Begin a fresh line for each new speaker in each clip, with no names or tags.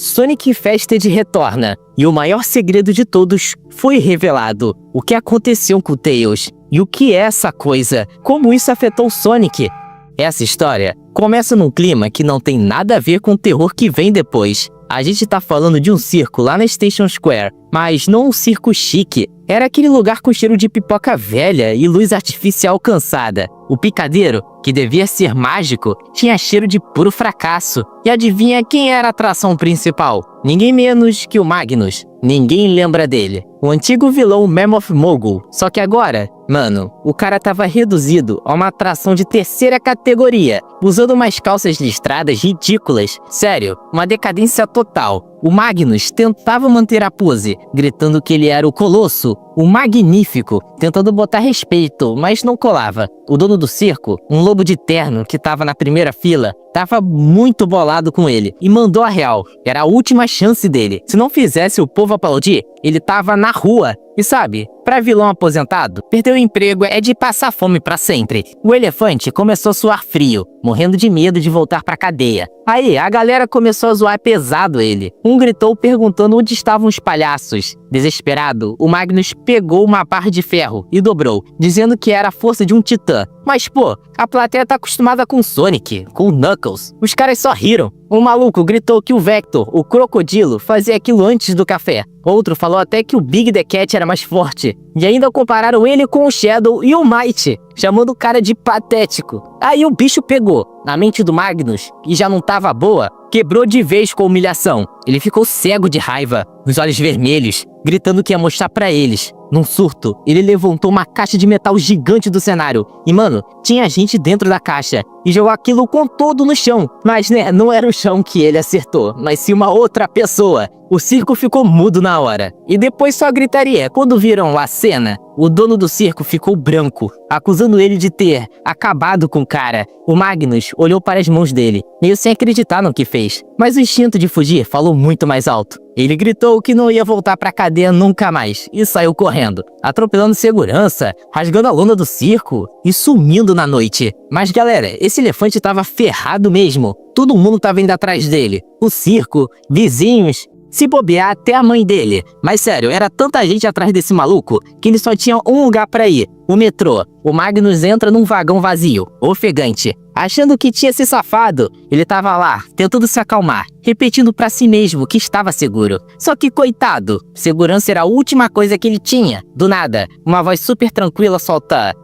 Sonic Fested retorna, e o maior segredo de todos foi revelado. O que aconteceu com o Tails? E o que é essa coisa? Como isso afetou o Sonic? Essa história começa num clima que não tem nada a ver com o terror que vem depois. A gente tá falando de um circo lá na Station Square, mas não um circo chique. Era aquele lugar com cheiro de pipoca velha e luz artificial cansada. O picadeiro, que devia ser mágico, tinha cheiro de puro fracasso. E adivinha quem era a atração principal? Ninguém menos que o Magnus. Ninguém lembra dele. O antigo vilão Mammoth Mogul. Só que agora, mano, o cara tava reduzido a uma atração de terceira categoria, usando umas calças listradas ridículas. Sério, uma decadência total. O Magnus tentava manter a pose, gritando que ele era o Colosso, o Magnífico, tentando botar respeito, mas não colava. O dono do circo, um lobo de terno que tava na primeira fila, tava muito bolado com ele e mandou a real. Era a última chance dele. Se não fizesse o povo aplaudir, ele tava na rua. E sabe, pra vilão aposentado, perder o emprego é de passar fome pra sempre. O elefante começou a suar frio, morrendo de medo de voltar pra cadeia. Aí, a galera começou a zoar pesado ele. Um gritou perguntando onde estavam os palhaços. Desesperado, o Magnus pegou uma barra de ferro e dobrou, dizendo que era a força de um titã. Mas pô, a plateia tá acostumada com Sonic, com Knuckles. Os caras só riram. Um maluco gritou que o Vector, o crocodilo, fazia aquilo antes do café. Outro falou até que o Big the Cat era mais forte. E ainda compararam ele com o Shadow e o Might, chamando o cara de patético. Aí o bicho pegou. Na mente do Magnus, que já não tava boa, quebrou de vez com a humilhação. Ele ficou cego de raiva, os olhos vermelhos, gritando que ia mostrar pra eles. Num surto, ele levantou uma caixa de metal gigante do cenário. E mano, tinha gente dentro da caixa. E jogou aquilo com todo no chão. Mas né, não era o chão que ele acertou, mas sim uma outra pessoa. O circo ficou mudo na hora. E depois só gritaria. Quando viram a cena, o dono do circo ficou branco, acusando ele de ter acabado com o cara. O Magnus olhou para as mãos dele, meio sem acreditar no que fez. Mas o instinto de fugir falou muito mais alto. Ele gritou que não ia voltar pra cadeia nunca mais e saiu correndo, atropelando segurança, rasgando a lona do circo e sumindo na noite. Mas galera, esse elefante tava ferrado mesmo. Todo mundo tava indo atrás dele. O circo, vizinhos, se bobear até a mãe dele. Mas sério, era tanta gente atrás desse maluco que ele só tinha um lugar pra ir, o metrô. O Magnus entra num vagão vazio, ofegante. Achando que tinha se safado, ele tava lá, tentando se acalmar, repetindo pra si mesmo que estava seguro. Só que coitado, segurança era a última coisa que ele tinha. Do nada, uma voz super tranquila solta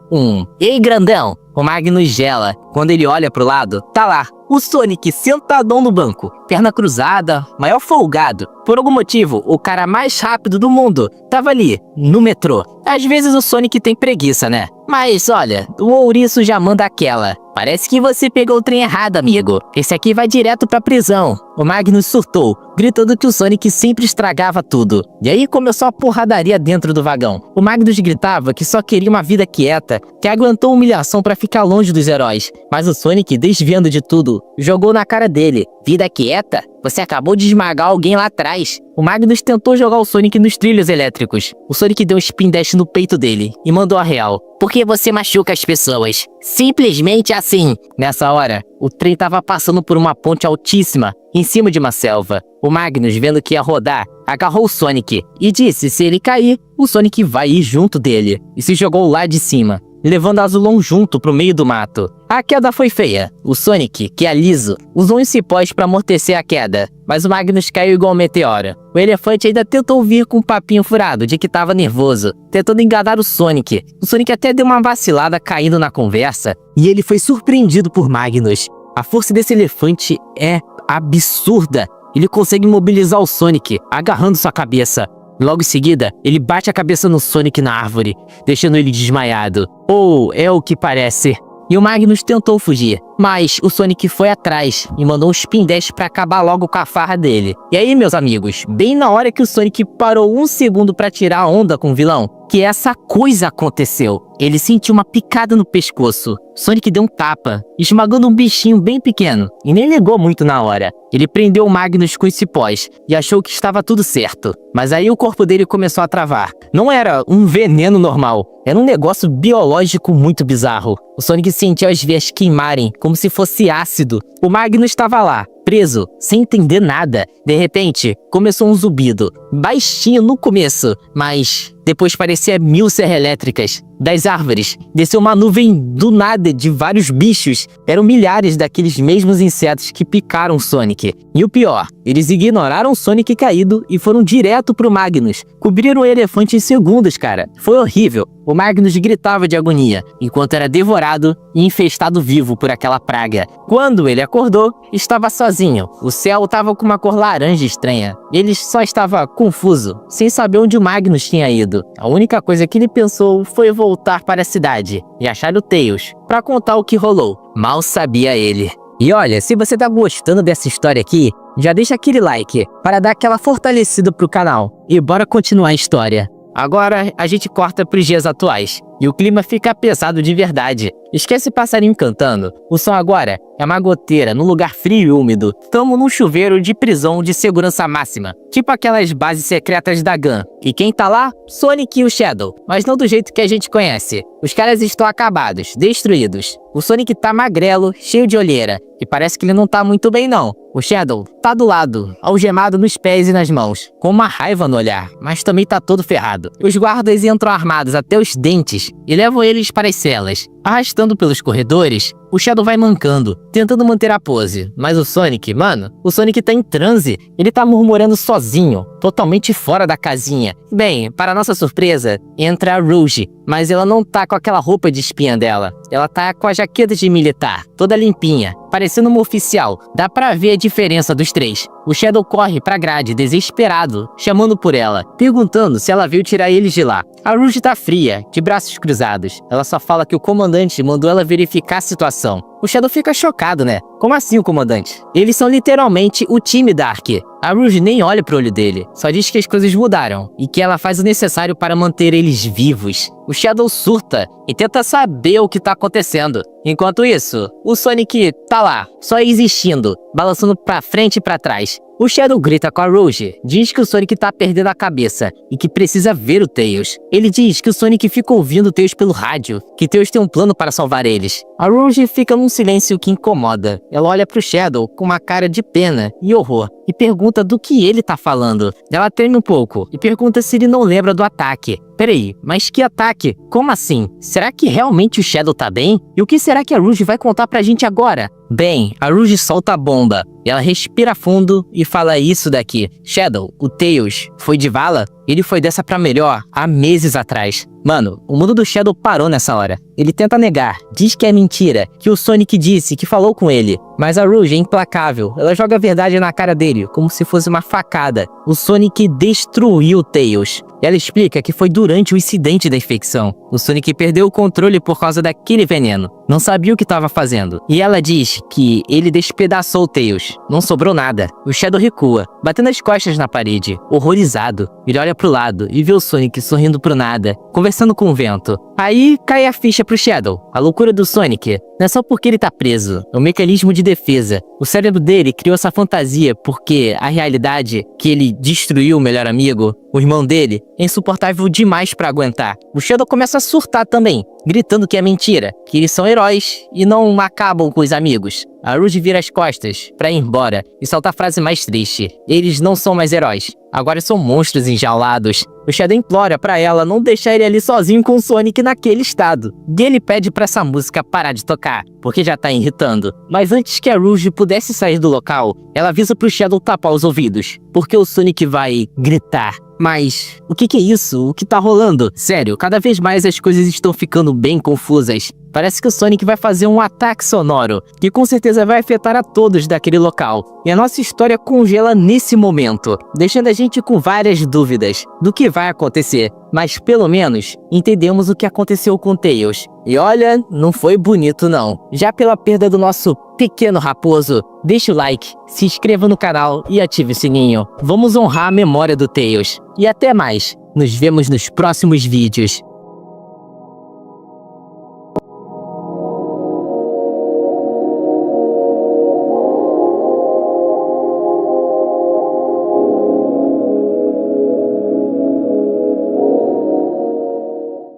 "Ei, grandão!" O Magnus gela. Quando ele olha pro lado, tá lá, o Sonic sentadão no banco, perna cruzada, maior folgado. Por algum motivo, o cara mais rápido do mundo tava ali, no metrô. Às vezes o Sonic tem preguiça, né? Mas olha, o ouriço já manda aquela. Parece que você pegou o trem errado, amigo. Esse aqui vai direto pra prisão. O Magnus surtou, gritando que o Sonic sempre estragava tudo. E aí começou a porradaria dentro do vagão. O Magnus gritava que só queria uma vida quieta, que aguentou humilhação pra ficar longe dos heróis. Mas o Sonic, desviando de tudo, jogou na cara dele. Vida quieta? Você acabou de esmagar alguém lá atrás. O Magnus tentou jogar o Sonic nos trilhos elétricos. O Sonic deu um spin dash no peito dele e mandou a real. Porque você machuca as pessoas. Simplesmente assim. Nessa hora, o trem tava passando por uma ponte altíssima, em cima de uma selva. O Magnus, vendo que ia rodar, agarrou o Sonic e disse se ele cair, o Sonic vai ir junto dele. E se jogou lá de cima, levando Azulon junto pro meio do mato. A queda foi feia. O Sonic, que é liso, usou uns cipós pra amortecer a queda, mas o Magnus caiu igual um meteoro. O elefante ainda tentou vir com um papinho furado de que tava nervoso, tentando enganar o Sonic. O Sonic até deu uma vacilada caindo na conversa, e ele foi surpreendido por Magnus. A força desse elefante é absurda. Ele consegue imobilizar o Sonic, agarrando sua cabeça. Logo em seguida, ele bate a cabeça no Sonic na árvore, deixando ele desmaiado. Ou é o que parece. E o Magnus tentou fugir, mas o Sonic foi atrás e mandou um spin dash pra acabar logo com a farra dele. E aí, meus amigos, bem na hora que o Sonic parou um segundo pra tirar a onda com o vilão, que essa coisa aconteceu. Ele sentiu uma picada no pescoço. Sonic deu um tapa, esmagando um bichinho bem pequeno, e nem ligou muito na hora. Ele prendeu o Magnus com os cipós e achou que estava tudo certo. Mas aí o corpo dele começou a travar. Não era um veneno normal, era um negócio biológico muito bizarro. O Sonic sentiu as veias queimarem, como se fosse ácido. O Magnus estava lá, preso, sem entender nada. De repente, começou um zumbido, baixinho no começo, mas depois parecia 1000 serras elétricas. Das árvores, desceu uma nuvem do nada de vários bichos. Eram milhares daqueles mesmos insetos que picaram Sonic. E o pior, eles ignoraram o Sonic caído e foram direto pro Magnus. Cobriram o elefante em segundos, cara. Foi horrível. O Magnus gritava de agonia, enquanto era devorado e infestado vivo por aquela praga. Quando ele acordou, estava sozinho. O céu estava com uma cor laranja estranha. Ele só estava confuso, sem saber onde o Magnus tinha ido. A única coisa que ele pensou foi voltar para a cidade e achar o Tails para contar o que rolou. Mal sabia ele. E olha, se você tá gostando dessa história aqui, já deixa aquele like para dar aquela fortalecida pro canal. E bora continuar a história. Agora a gente corta pros dias atuais e o clima fica pesado de verdade. Esquece passarinho cantando. O som agora é uma goteira num lugar frio e úmido. Tamo num chuveiro de prisão de segurança máxima, tipo aquelas bases secretas da Gun. E quem tá lá? Sonic e o Shadow, mas não do jeito que a gente conhece. Os caras estão acabados, destruídos. O Sonic tá magrelo, cheio de olheira, e parece que ele não tá muito bem não. O Shadow tá do lado, algemado nos pés e nas mãos, com uma raiva no olhar, mas também tá todo ferrado. Os guardas entram armados até os dentes e levam eles para as celas. Arrastando pelos corredores, o Shadow vai mancando, tentando manter a pose. Mas o Sonic, mano, o Sonic tá em transe. Ele tá murmurando sozinho, totalmente fora da casinha. Bem, para nossa surpresa, entra a Rouge, mas ela não tá com aquela roupa de espinha dela. Ela tá com a jaqueta de militar, toda limpinha, parecendo uma oficial. Dá pra ver a diferença dos três. O Shadow corre pra grade, desesperado, chamando por ela, perguntando se ela veio tirar eles de lá. A Rouge tá fria, de braços cruzados. Ela só fala que o comandante mandou ela verificar a situação. O Shadow fica chocado, né? Como assim o comandante? Eles são literalmente o time Dark. A Rouge nem olha pro olho dele, só diz que as coisas mudaram e que ela faz o necessário para manter eles vivos. O Shadow surta e tenta saber o que tá acontecendo. Enquanto isso, o Sonic tá lá, só existindo, balançando pra frente e pra trás. O Shadow grita com a Rouge, diz que o Sonic tá perdendo a cabeça e que precisa ver o Tails. Ele diz que o Sonic fica ouvindo o Tails pelo rádio, que Tails tem um plano para salvar eles. A Rouge fica num silêncio que incomoda. Ela olha pro Shadow com uma cara de pena e horror e pergunta do que ele tá falando. Ela treme um pouco e pergunta se ele não lembra do ataque. Peraí, mas que ataque? Como assim? Será que realmente o Shadow tá bem? E o que será que a Rouge vai contar pra gente agora? Bem, a Rouge solta a bomba. Ela respira fundo e fala isso daqui. Shadow, o Tails, foi de vala? Ele foi dessa pra melhor há meses atrás. Mano, o mundo do Shadow parou nessa hora. Ele tenta negar, diz que é mentira, que o Sonic disse que falou com ele. Mas a Rouge é implacável, ela joga a verdade na cara dele, como se fosse uma facada. O Sonic destruiu o Tails. Ela explica que foi durante o incidente da infecção. O Sonic perdeu o controle por causa daquele veneno. Não sabia o que estava fazendo. E ela diz que ele despedaçou o Tails. Não sobrou nada. O Shadow recua, batendo as costas na parede, horrorizado. Ele olha pro lado e vê o Sonic sorrindo pro nada, conversando com o vento. Aí cai a ficha pro Shadow. A loucura do Sonic não é só porque ele tá preso, é um mecanismo de defesa. O cérebro dele criou essa fantasia porque a realidade que ele destruiu o melhor amigo, o irmão dele, é insuportável demais pra aguentar. O Shadow começa a surtar também, gritando que é mentira, que eles são heróis e não acabam com os amigos. A Rouge vira as costas pra ir embora e solta a frase mais triste. Eles não são mais heróis, agora são monstros enjaulados. O Shadow implora pra ela não deixar ele ali sozinho com o Sonic naquele estado. E ele pede pra essa música parar de tocar, porque já tá irritando. Mas antes que a Rouge pudesse sair do local, ela avisa pro Shadow tapar os ouvidos, porque o Sonic vai gritar. Mas o que é isso? O que tá rolando? Sério, cada vez mais as coisas estão ficando bem confusas. Parece que o Sonic vai fazer um ataque sonoro, que com certeza vai afetar a todos daquele local. E a nossa história congela nesse momento, deixando a gente com várias dúvidas do que vai acontecer. Mas pelo menos entendemos o que aconteceu com Tails. E olha, não foi bonito não. Já pela perda do nosso pequeno raposo, deixa o like, se inscreva no canal e ative o sininho. Vamos honrar a memória do Tails. E até mais. Nos vemos nos próximos vídeos.